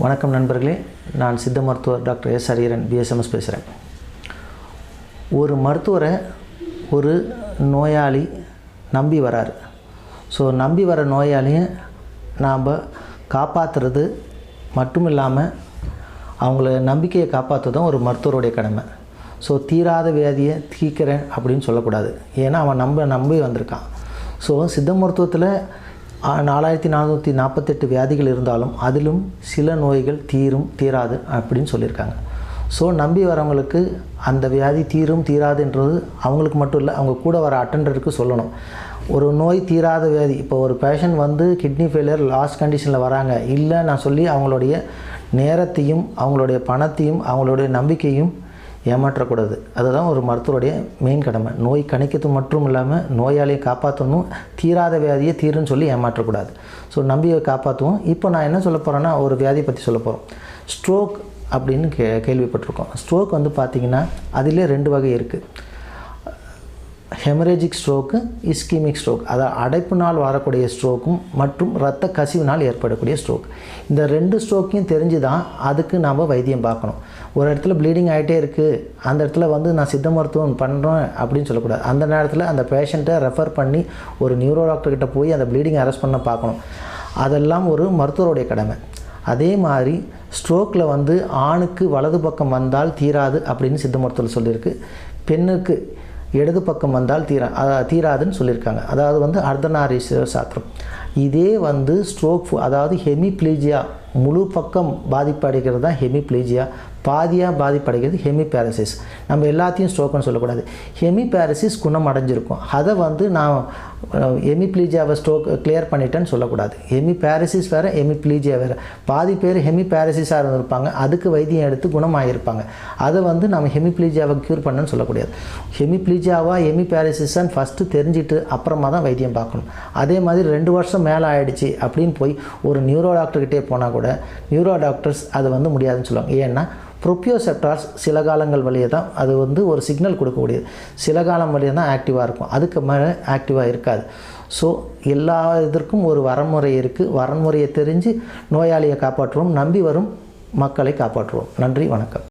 வணக்கம் நண்பர்களே, நான் சித்த மருத்துவர் டாக்டர் எஸ் ஹரிஹரன் பிஎஸ்எம்எஸ் பேசுகிறேன். ஒரு மருத்துவரை ஒரு நோயாளி நம்பி வராரு. ஸோ நம்பி வர நோயாளியை நாம் காப்பாற்றுறது மட்டும் இல்லாமல் அவங்கள நம்பிக்கையை காப்பாற்றுறதும் ஒரு மருத்துவருடைய கடமை. ஸோ தீராத வியாதியை தீர்க்கிறேன் அப்படின்னு சொல்லக்கூடாது. ஏன்னா அவன் நம்பி வந்திருக்கான். ஸோ சித்த மருத்துவத்தில் 4448 வியாதிகள் இருந்தாலும் அதிலும் சில நோய்கள் தீராது அப்படின்னு சொல்லியிருக்காங்க. ஸோ நம்பி வரவங்களுக்கு அந்த வியாதி தீராதுன்றது அவங்களுக்கு மட்டும் இல்லை, அவங்க கூட வர அட்டெண்டருக்கு சொல்லணும். ஒரு நோய் தீராத வியாதி, இப்போ ஒரு பேஷண்ட் வந்து கிட்னி ஃபெயிலியர் லாஸ்ட் கண்டிஷனில் வராங்க இல்லை நான் சொல்லி அவங்களுடைய நேரத்தையும் அவங்களுடைய பணத்தையும் அவங்களுடைய நம்பிக்கையும் ஏமாற்றக்கூடாது. அதுதான் ஒரு மருத்துவருடைய மெயின் கடமை. நோய் கணிக்கிறது மட்டும் இல்லாமல் நோயாளியை காப்பாற்றணும், தீராத வியாதியை தீருன்னு சொல்லி ஏமாற்றக்கூடாது. ஸோ நம்பியை காப்பாற்றுவோம். இப்போ நான் என்ன சொல்ல போகிறேன்னா, ஒரு வியாதியை பற்றி சொல்ல போகிறோம். ஸ்ட்ரோக் அப்படின்னு கேள்விப்பட்டிருக்கோம். ஸ்ட்ரோக் வந்து பார்த்திங்கன்னா அதிலே 2 வகை இருக்குது. ஹெமரேஜிக் ஸ்ட்ரோக்கு, இஸ்கீமிக் ஸ்ட்ரோக், அதாவது அடைப்புனால் வரக்கூடிய ஸ்ட்ரோக்கும் மற்றும் இரத்த கசிவினால் ஏற்படக்கூடிய ஸ்ட்ரோக். இந்த 2 ஸ்ட்ரோக்கையும் தெரிஞ்சு தான் அதுக்கு நாம் வைத்தியம் பார்க்கணும். ஒரு இடத்துல ப்ளீடிங் ஆகிட்டே இருக்குது, அந்த இடத்துல வந்து நான் சித்த மருத்துவம் பண்ணுறேன் அப்படின்னு சொல்லக்கூடாது. அந்த நேரத்தில் அந்த பேஷண்ட்டை ரெஃபர் பண்ணி ஒரு நியூரோ டாக்டர்கிட்ட போய் அந்த ப்ளீடிங் அரெஸ்ட் பண்ண பார்க்கணும். அதெல்லாம் ஒரு மருத்துவருடைய கடமை. அதே மாதிரி ஸ்ட்ரோக்கில் வந்து ஆணுக்கு வலது பக்கம் வந்தால் தீராது அப்படின்னு சித்த மருத்துவத்தில் சொல்லியிருக்கு. பெண்ணுக்கு இடது பக்கம் வந்தால் தீராதுன்னு சொல்லியிருக்காங்க. அதாவது வந்து அர்த்தநாரீஸ்வர சாஸ்திரம். இதே வந்து ஸ்ட்ரோக், அதாவது ஹெமிப்ளீஜியா, முழு பக்கம் பாதிப்படைகிறது தான் ஹெமிப்ளீஜியா, பாதியாக பாதிப்படைகிறது ஹெமிபேரசிஸ். நம்ம எல்லாத்தையும் ஸ்ட்ரோக்குன்னு சொல்லக்கூடாது. ஹெமிபேரசிஸ் குணம் அடைஞ்சிருக்கும், அதை வந்து நான் ஹெமிப்ளீஜியாவை ஸ்ட்ரோக் கிளியர் பண்ணிட்டேன்னு சொல்லக்கூடாது. ஹெமிபேரசிஸ் வேறு, ஹெமிப்ளீஜியா வேறு. பாதி பேர் ஹெமிபேரசிஸாக இருந்திருப்பாங்க, அதுக்கு வைத்தியம் எடுத்து குணமாகிருப்பாங்க. அதை வந்து நம்ம ஹெமிப்ளீஜியாவை க்யூர் பண்ணணும்னு சொல்லக்கூடாது. ஹெமிப்ளீஜியாவா ஹெமிபேரசிஸான்னு ஃபஸ்ட்டு தெரிஞ்சுட்டு அப்புறமா தான் வைத்தியம் பார்க்கணும். அதே மாதிரி 2 வருஷம் மேலே ஆகிடுச்சு அப்படின்னு போய் ஒரு நியூரோ டாக்டர்கிட்டே போனால் கூட நியூரோ டாக்டர்ஸ் அது வந்து முடியாதுன்னு சொல்லுவாங்க. ஏன்னா ப்ரோபியோசெப்டார்ஸ் சில காலங்கள் வழியே தான் அது வந்து ஒரு சிக்னல் கொடுக்கக்கூடியது. சில காலம் வழியே தான் ஆக்டிவாக இருக்கும், அதுக்கு மேலே ஆக்டிவாக இருக்காது. ஸோ எல்லா இதற்கும் ஒரு வரன்முறை இருக்குது. வரன்முறையை தெரிஞ்சு நோயாளியை காப்பாற்றுவோம், நம்பி வரும் மக்களை காப்பாற்றுவோம். நன்றி, வணக்கம்.